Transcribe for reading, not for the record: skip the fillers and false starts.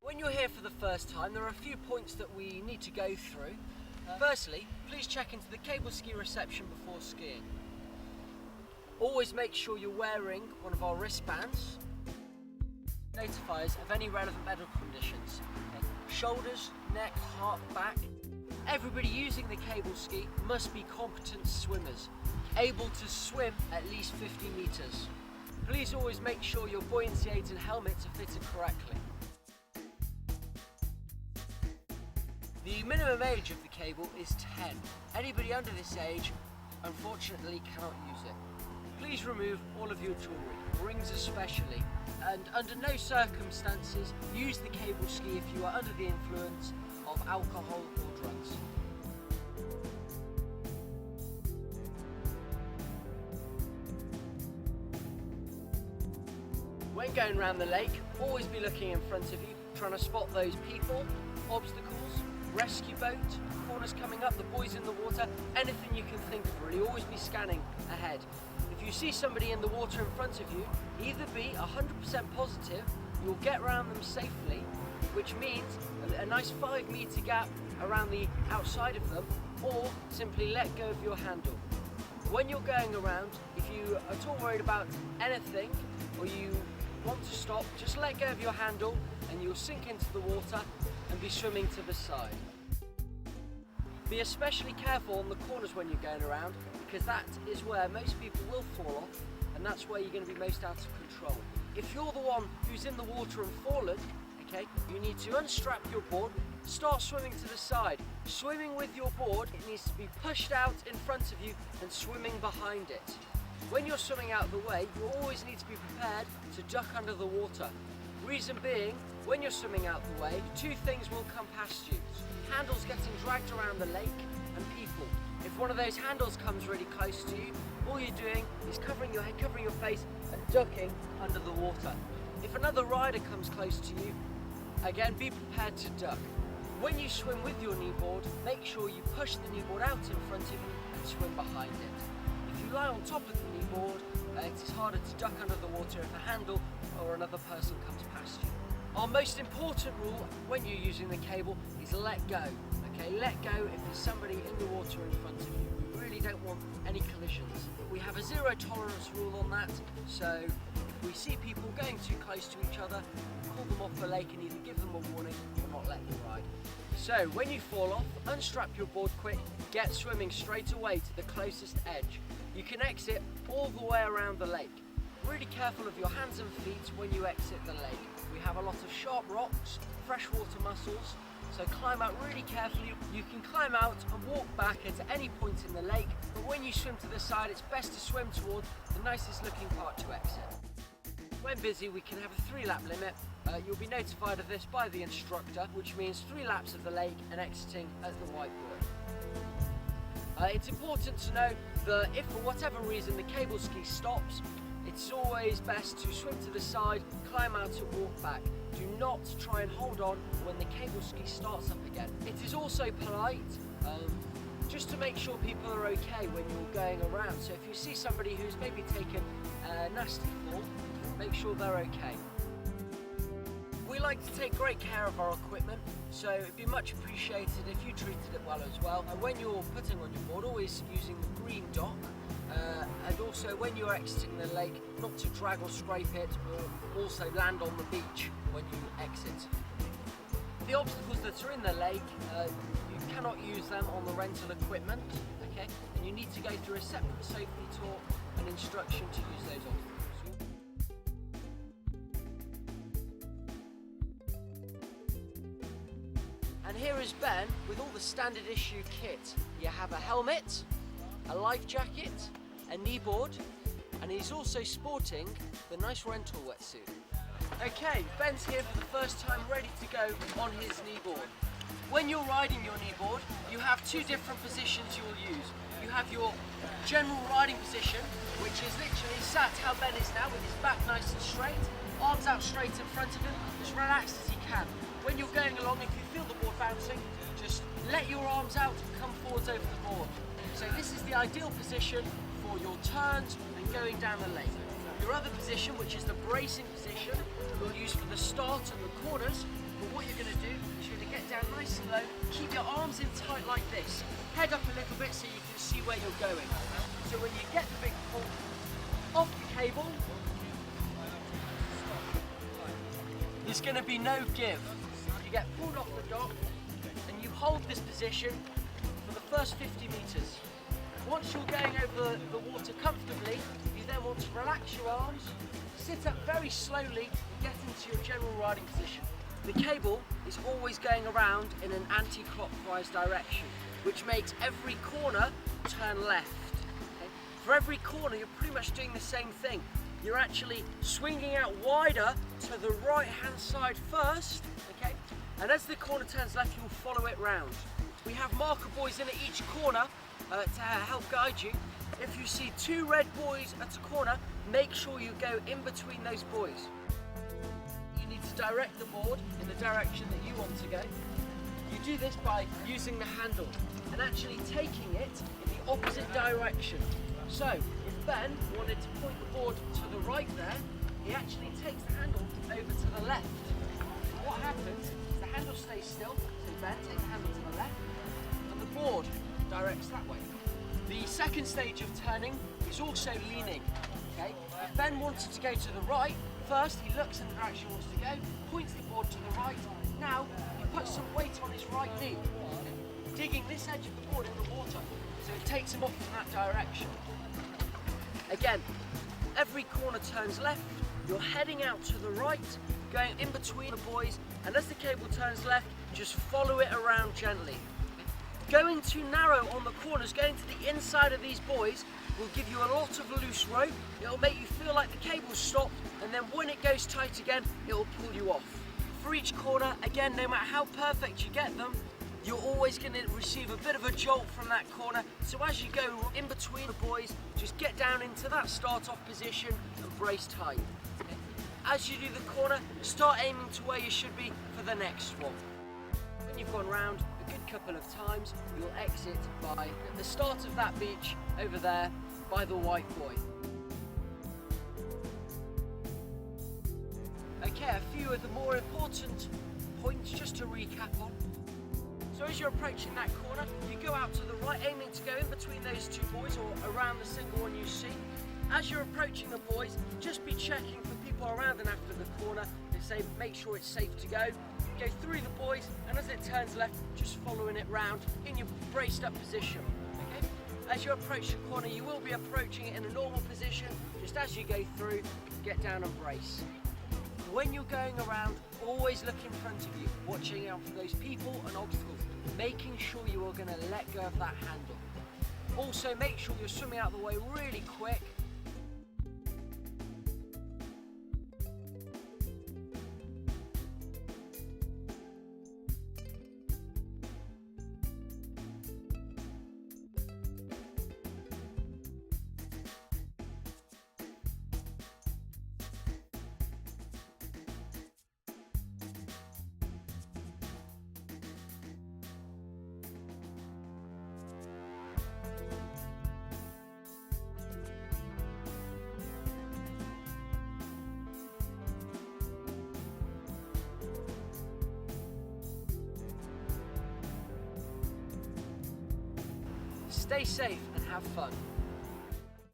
When you're here for the first time, there are a few points that we need to go through. Firstly, please check into the Cableski reception before skiing. Always make sure you're wearing one of our wristbands. Notify us of any relevant medical conditions. Shoulders, neck, heart, back. Everybody using the Cableski must be competent swimmers, able to swim at least 50 metres. Please always make sure your buoyancy aids and helmets are fitted correctly. The minimum age of the cable is 10. Anybody under this age, unfortunately, cannot use it. Please remove all of your jewellery, rings especially, and under no circumstances use the Cableski if you are under the influence of alcohol or drugs. When going around the lake, always be looking in front of you, trying to spot those people, obstacles, rescue boat, corners coming up, the boys in the water, anything you can think of really. Always be scanning ahead. If you see somebody in the water in front of you, either be 100% positive you'll get around them safely, which means a nice 5 metre gap around the outside of them, or simply let go of your handle. When you're going around, if you are at all worried about anything or you want to stop, just let go of your handle and you'll sink into the water and be swimming to the side. Be especially careful on the corners when you're going around, because that is where most people will fall off, and that's where you're going to be most out of control. If you're the one who's in the water and fallen, okay, you need to unstrap your board, start swimming to the side. Swimming with your board, it needs to be pushed out in front of you and swimming behind it. When you're swimming out of the way, you always need to be prepared to duck under the water. Reason being, when you're swimming out the way, two things will come past you. Handles getting dragged around the lake and people. If one of those handles comes really close to you, all you're doing is covering your head, covering your face and ducking under the water. If another rider comes close to you, again, be prepared to duck. When you swim with your kneeboard, make sure you push the kneeboard out in front of you and swim behind it. If you lie on top of the kneeboard, it is harder to duck under the water if a handle or another person comes past you. Our most important rule when you're using the cable is let go. Okay, let go if there's somebody in the water in front of you. We really don't want any collisions. We have a zero tolerance rule on that, so if we see people going too close to each other, call them off the lake and either give them a warning or not let them ride. So when you fall off, unstrap your board quick, get swimming straight away to the closest edge. You can exit all the way around the lake. Really careful of your hands and feet when you exit the lake. We have a lot of sharp rocks, freshwater mussels, so climb out really carefully. You can climb out and walk back at any point in the lake, but when you swim to the side, it's best to swim towards the nicest looking part to exit. When busy, we can have a 3-lap limit. You'll be notified of this by the instructor, which means 3 laps of the lake and exiting at the whiteboard. It's important to know that if for whatever reason the Cableski stops, it's always best to swim to the side, climb out and walk back. Do not try and hold on when the Cableski starts up again. It is also polite just to make sure people are okay when you're going around. So if you see somebody who's maybe taken a nasty fall, make sure they're okay. We like to take great care of our equipment, so it'd be much appreciated if you treated it well as well. And when you're putting on your board, always using the green dock, and also when you're exiting the lake, not to drag or scrape it, or also land on the beach when you exit. The obstacles that are in the lake, you cannot use them on the rental equipment, okay? And you need to go through a separate safety talk and instruction to use those obstacles. And here is Ben with all the standard issue kit. You have a helmet, a life jacket, a kneeboard, and he's also sporting the nice rental wetsuit. Okay, Ben's here for the first time ready to go on his kneeboard. When you're riding your kneeboard, you have 2 different positions you'll use. You have your general riding position, which is literally sat how Ben is now with his back nice and straight, arms out straight in front of him, as relaxed as he can. When you're going along, if you feel the board bouncing, just let your arms out and come forwards over the board. So this is the ideal position for your turns and going down the lake. Your other position, which is the bracing position, you'll use for the start and the corners, But what you're going to do is you're going to get down nice and low, keep your arms in tight like this, head up a little bit so you can see where you're going. So when you get the big pull off the cable, there's going to be no give. You get pulled off the dock and you hold this position for the first 50 meters. Once you're going over the water comfortably, you then want to relax your arms, sit up very slowly and get into your general riding position. The cable is always going around in an anti-clockwise direction, which makes every corner turn left. Okay? For every corner, you're pretty much doing the same thing. You're actually swinging out wider to the right-hand side first, okay? And as the corner turns left, you'll follow it round. We have marker buoys in at each corner to help guide you. If you see two red buoys at a corner, make sure you go in between those buoys. You need to direct the board in the direction that you want to go. You do this by using the handle and actually taking it in the opposite direction. So, if Ben wanted to point the board to the right there, he actually takes the handle over to the left. What happens is the handle stays still, so Ben takes the handle to the left, and the board directs that way. The second stage of turning is also leaning. Okay? If Ben wanted to go to the right, first he looks in the direction he wants to go, points the board to the right. Now he puts some weight on his right knee, digging this edge of the board in the water, so it takes him off in that direction. Again, every corner turns left, you're heading out to the right, going in between the buoys, and as the cable turns left, just follow it around gently. Going too narrow on the corners, going to the inside of these buoys, will give you a lot of loose rope. It'll make you feel like the cable's stopped, and then when it goes tight again, it'll pull you off. For each corner, again, no matter how perfect you get them, you're always going to receive a bit of a jolt from that corner. So as you go in between the buoys, just get down into that start-off position and brace tight. Okay? As you do the corner, start aiming to where you should be for the next one. When you've gone round a good couple of times, you'll exit by the start of that beach over there by the white buoy. Okay, a few of the more important points just to recap on. So as you're approaching that corner, you go out to the right, aiming to go in between those two buoys or around the single one you see. As you're approaching the buoys, just be checking for people around and after the corner. They say make sure it's safe to go. Go through the buoys, and as it turns left, just following it round in your braced up position. Okay? As you approach the corner, you will be approaching it in a normal position. Just as you go through, get down and brace. When you're going around, always look in front of you, watching out for those people and obstacles, making sure you are going to let go of that handle. Also, make sure you're swimming out of the way really quick. Stay safe and have fun.